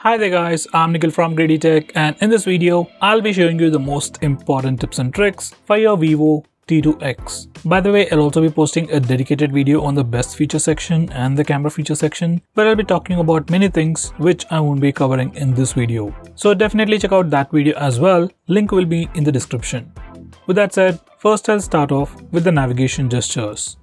Hi there guys, I'm Nikhil from Greedy Tech, and in this video, I'll be showing you the most important tips and tricks for your Vivo T2x. By the way, I'll also be posting a dedicated video on the best feature section and the camera feature section, where I'll be talking about many things which I won't be covering in this video. So definitely check out that video as well, link will be in the description. With that said, first I'll start off with the navigation gestures.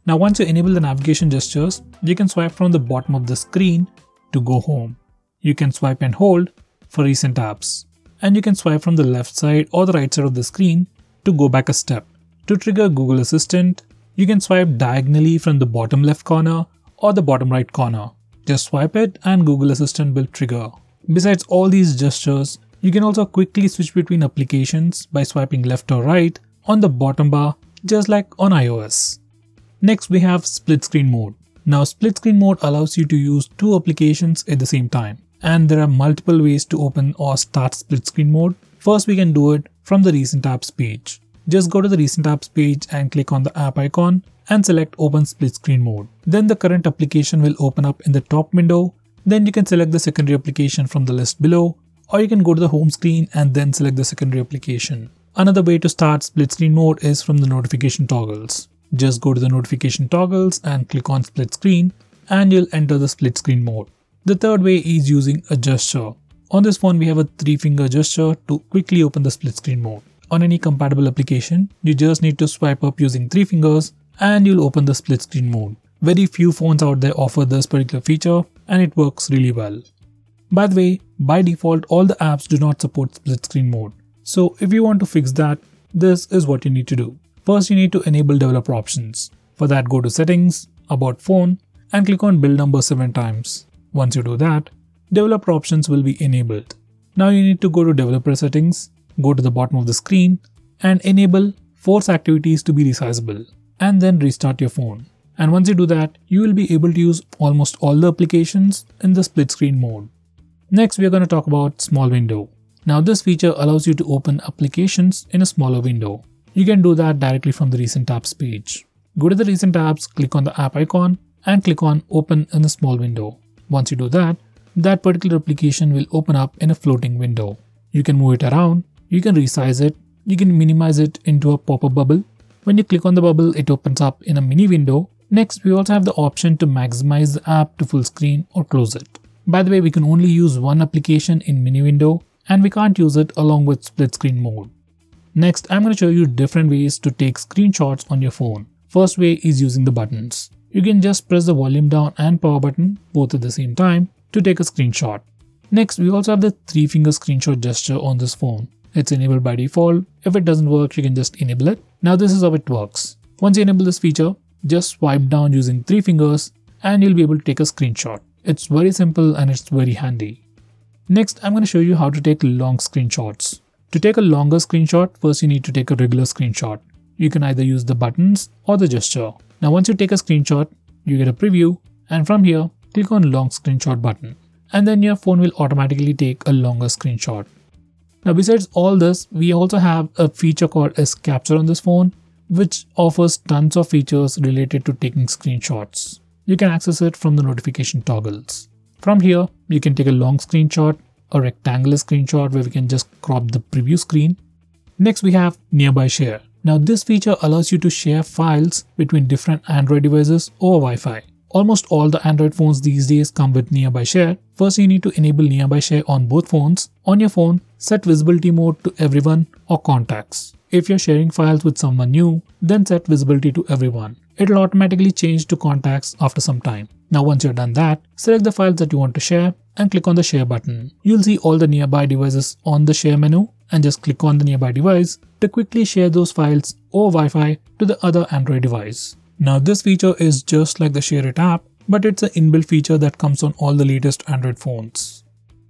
Now once you enable the navigation gestures, you can swipe from the bottom of the screen to go home. You can swipe and hold for recent apps. And you can swipe from the left side or the right side of the screen to go back a step. To trigger Google Assistant, you can swipe diagonally from the bottom left corner or the bottom right corner. Just swipe it and Google Assistant will trigger. Besides all these gestures, you can also quickly switch between applications by swiping left or right on the bottom bar, just like on iOS. Next we have split screen mode. Now split screen mode allows you to use two applications at the same time. And there are multiple ways to open or start split screen mode. First we can do it from the recent apps page. Just go to the recent apps page and click on the app icon and select open split screen mode. Then the current application will open up in the top window. Then you can select the secondary application from the list below, or you can go to the home screen and then select the secondary application. Another way to start split screen mode is from the notification toggles. Just go to the notification toggles and click on split screen and you'll enter the split screen mode. The third way is using a gesture. On this phone we have a 3-finger gesture to quickly open the split screen mode. On any compatible application, you just need to swipe up using 3 fingers and you'll open the split screen mode. Very few phones out there offer this particular feature and it works really well. By the way, by default all the apps do not support split screen mode. So if you want to fix that, this is what you need to do. First you need to enable developer options. For that go to settings, about phone and click on build number 7 times. Once you do that, developer options will be enabled. Now you need to go to developer settings, go to the bottom of the screen and enable force activities to be resizable and then restart your phone. And once you do that, you will be able to use almost all the applications in the split screen mode. Next we are going to talk about small window. Now this feature allows you to open applications in a smaller window. You can do that directly from the recent apps page. Go to the recent apps, click on the app icon and click on open in a small window. Once you do that, that particular application will open up in a floating window. You can move it around, you can resize it, you can minimize it into a pop-up bubble. When you click on the bubble, it opens up in a mini window. Next, we also have the option to maximize the app to full screen or close it. By the way, we can only use one application in mini window and we can't use it along with split screen mode. Next, I'm going to show you different ways to take screenshots on your phone. First way is using the buttons. You can just press the volume down and power button both at the same time to take a screenshot. Next, we also have the 3-finger screenshot gesture on this phone. It's enabled by default. If it doesn't work, you can just enable it. Now this is how it works. Once you enable this feature, just swipe down using 3 fingers and you'll be able to take a screenshot. It's very simple and it's very handy. Next, I'm going to show you how to take long screenshots. To take a longer screenshot, first you need to take a regular screenshot. You can either use the buttons or the gesture. Now once you take a screenshot, you get a preview and from here, click on long screenshot button and then your phone will automatically take a longer screenshot. Now besides all this, we also have a feature called as Capture on this phone, which offers tons of features related to taking screenshots. You can access it from the notification toggles. From here, you can take a long screenshot, a rectangular screenshot where we can just crop the preview screen. Next we have Nearby Share. Now this feature allows you to share files between different Android devices over Wi-Fi. Almost all the Android phones these days come with Nearby Share. First you need to enable Nearby Share on both phones. On your phone, set visibility mode to everyone or contacts. If you're sharing files with someone new, then set visibility to everyone. It'll automatically change to contacts after some time. Now once you're done that, select the files that you want to share and click on the share button. You'll see all the nearby devices on the share menu and just click on the nearby device to quickly share those files over Wi-Fi to the other Android device. Now this feature is just like the Share It app, but it's an inbuilt feature that comes on all the latest Android phones.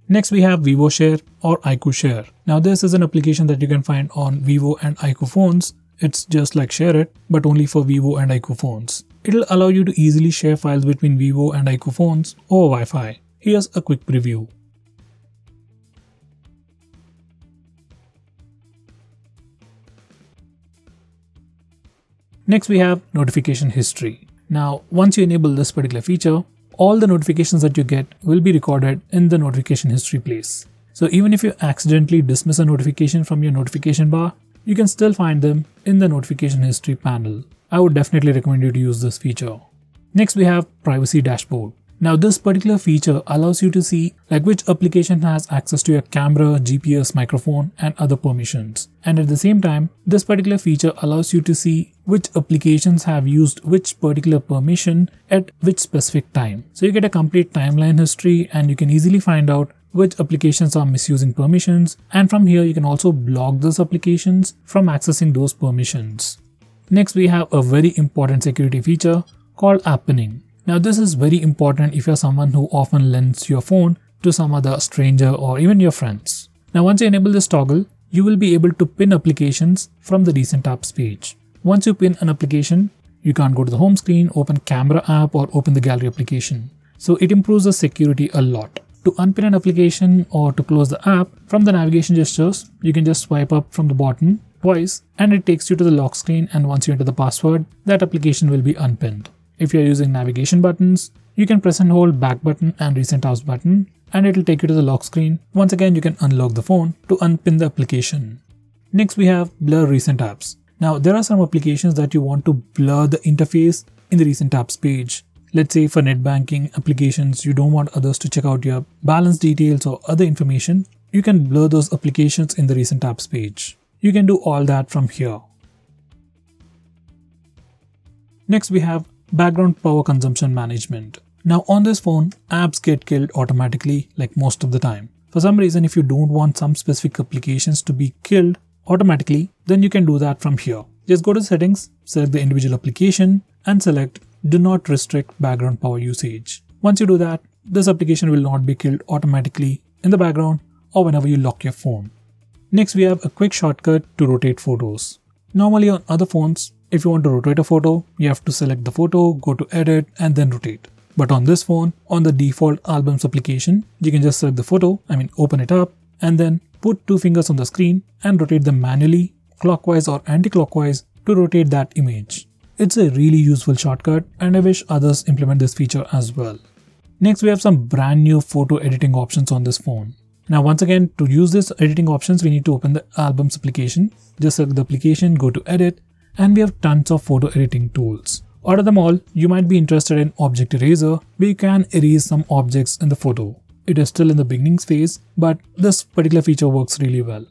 Next we have Vivo Share or iQOO Share. Now this is an application that you can find on Vivo and iQOO phones. It's just like Share It, but only for Vivo and iQOO phones. It'll allow you to easily share files between Vivo and iQOO phones over Wi-Fi. Here's a quick preview. Next we have notification history. Now once you enable this particular feature, all the notifications that you get will be recorded in the notification history place. So even if you accidentally dismiss a notification from your notification bar, you can still find them in the notification history panel. I would definitely recommend you to use this feature. Next we have privacy dashboard. Now this particular feature allows you to see which application has access to your camera, GPS, microphone and other permissions. And at the same time, this particular feature allows you to see which applications have used which particular permission at which specific time. So you get a complete timeline history and you can easily find out which applications are misusing permissions, and from here you can also block those applications from accessing those permissions. Next we have a very important security feature called app pinning. Now this is very important if you're someone who often lends your phone to some other stranger or even your friends. Now once you enable this toggle, you will be able to pin applications from the recent apps page. Once you pin an application, you can't go to the home screen, open camera app or open the gallery application. So it improves the security a lot. To unpin an application or to close the app, from the navigation gestures, you can just swipe up from the button twice and it takes you to the lock screen, and once you enter the password, that application will be unpinned. If you're using navigation buttons, you can press and hold back button and recent apps button and it will take you to the lock screen. Once again, you can unlock the phone to unpin the application. Next we have blur recent apps. Now there are some applications that you want to blur the interface in the recent apps page. Let's say for net banking applications, you don't want others to check out your balance details or other information. You can blur those applications in the recent apps page. You can do all that from here. Next we have background power consumption management. Now on this phone, apps get killed automatically most of the time. For some reason, if you don't want some specific applications to be killed automatically, then you can do that from here. Just go to settings, select the individual application and select do not restrict background power usage. Once you do that, this application will not be killed automatically in the background or whenever you lock your phone. Next we have a quick shortcut to rotate photos. Normally on other phones, if you want to rotate a photo, you have to select the photo, go to edit and then rotate. But on this phone, on the default albums application, you can just select the photo, open it up and then put 2 fingers on the screen and rotate them manually, clockwise or anti-clockwise to rotate that image. It's a really useful shortcut and I wish others implement this feature as well. Next we have some brand new photo editing options on this phone. Now once again, to use this editing options, we need to open the albums application. Just select the application, go to edit and we have tons of photo editing tools. Out of them all, you might be interested in object eraser where you can erase some objects in the photo. It is still in the beginning phase, but this particular feature works really well.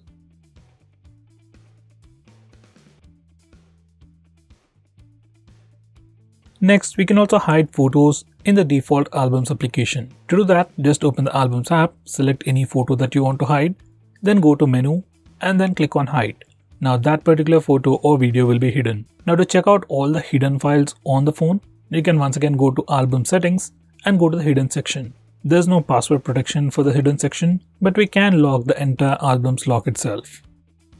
Next, we can also hide photos in the default albums application. To do that, just open the albums app, select any photo that you want to hide, then go to menu and then click on hide. Now that particular photo or video will be hidden. Now to check out all the hidden files on the phone, you can once again go to album settings and go to the hidden section. There's no password protection for the hidden section, but we can lock the entire albums lock itself.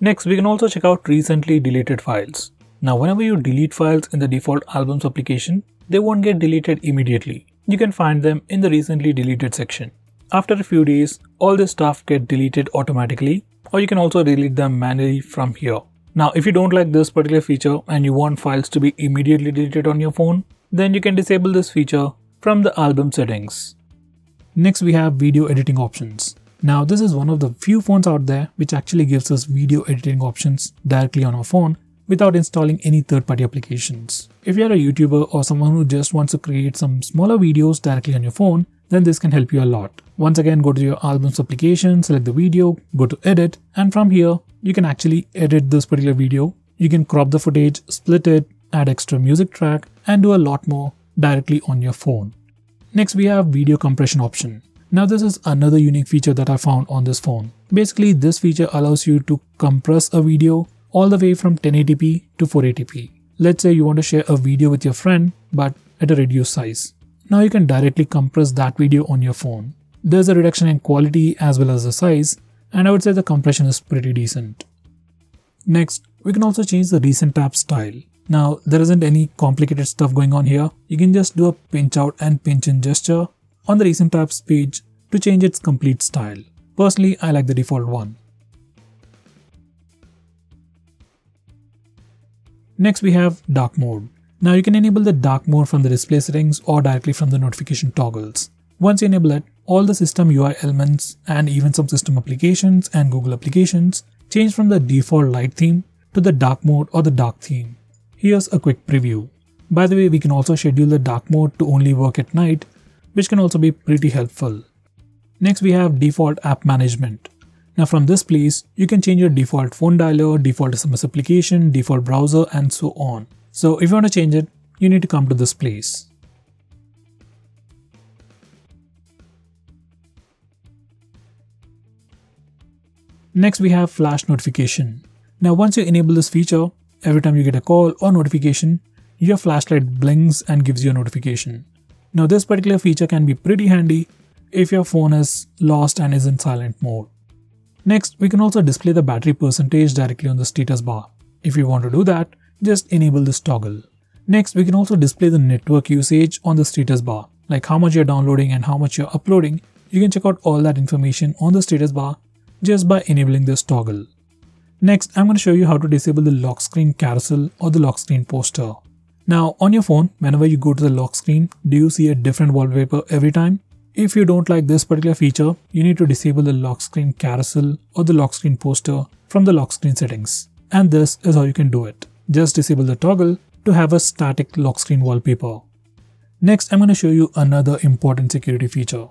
Next, we can also check out recently deleted files. Now whenever you delete files in the default albums application, they won't get deleted immediately. You can find them in the recently deleted section. After a few days, all this stuff get deleted automatically, or you can also delete them manually from here. Now if you don't like this particular feature and you want files to be immediately deleted on your phone, then you can disable this feature from the album settings. Next we have video editing options. Now this is one of the few phones out there which actually gives us video editing options directly on our phone without installing any third-party applications. If you're a YouTuber or someone who just wants to create some smaller videos directly on your phone, then this can help you a lot. Once again, go to your albums application, select the video, go to edit, and from here, you can actually edit this particular video. You can crop the footage, split it, add extra music track, and do a lot more directly on your phone. Next, we have video compression option. Now this is another unique feature that I found on this phone. Basically, this feature allows you to compress a video all the way from 1080p to 480p. Let's say you want to share a video with your friend, but at a reduced size. Now you can directly compress that video on your phone. There's a reduction in quality as well as the size, and I would say the compression is pretty decent. Next, we can also change the recent tab style. Now, there isn't any complicated stuff going on here. You can just do a pinch out and pinch in gesture on the recent tabs page to change its complete style. Personally, I like the default one. Next, we have dark mode. Now you can enable the dark mode from the display settings or directly from the notification toggles. Once you enable it, all the system UI elements and even some system applications and Google applications change from the default light theme to the dark mode or the dark theme. Here's a quick preview. By the way, we can also schedule the dark mode to only work at night, which can also be pretty helpful. Next we have default app management. Now from this place, you can change your default phone dialer, default SMS application, default browser and so on. So if you want to change it, you need to come to this place. Next we have flash notification. Now once you enable this feature, every time you get a call or notification, your flashlight blinks and gives you a notification. Now this particular feature can be pretty handy if your phone is lost and is in silent mode. Next, we can also display the battery percentage directly on the status bar. If you want to do that, just enable this toggle. Next, we can also display the network usage on the status bar, like how much you're downloading and how much you're uploading. You can check out all that information on the status bar just by enabling this toggle. Next, I'm going to show you how to disable the lock screen carousel or the lock screen poster. Now, on your phone, whenever you go to the lock screen, do you see a different wallpaper every time? If you don't like this particular feature, you need to disable the lock screen carousel or the lock screen poster from the lock screen settings. And this is how you can do it. Just disable the toggle to have a static lock screen wallpaper. Next, I'm going to show you another important security feature.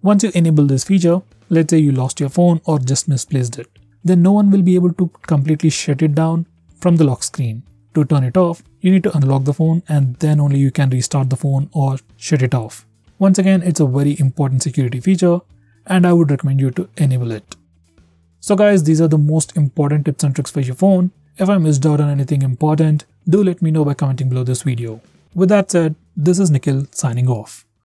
Once you enable this feature, let's say you lost your phone or just misplaced it, then no one will be able to completely shut it down from the lock screen. To turn it off, you need to unlock the phone and then only you can restart the phone or shut it off. Once again, it's a very important security feature and I would recommend you to enable it. So guys, these are the most important tips and tricks for your phone. If I missed out on anything important, do let me know by commenting below this video. With that said, this is Nikhil signing off.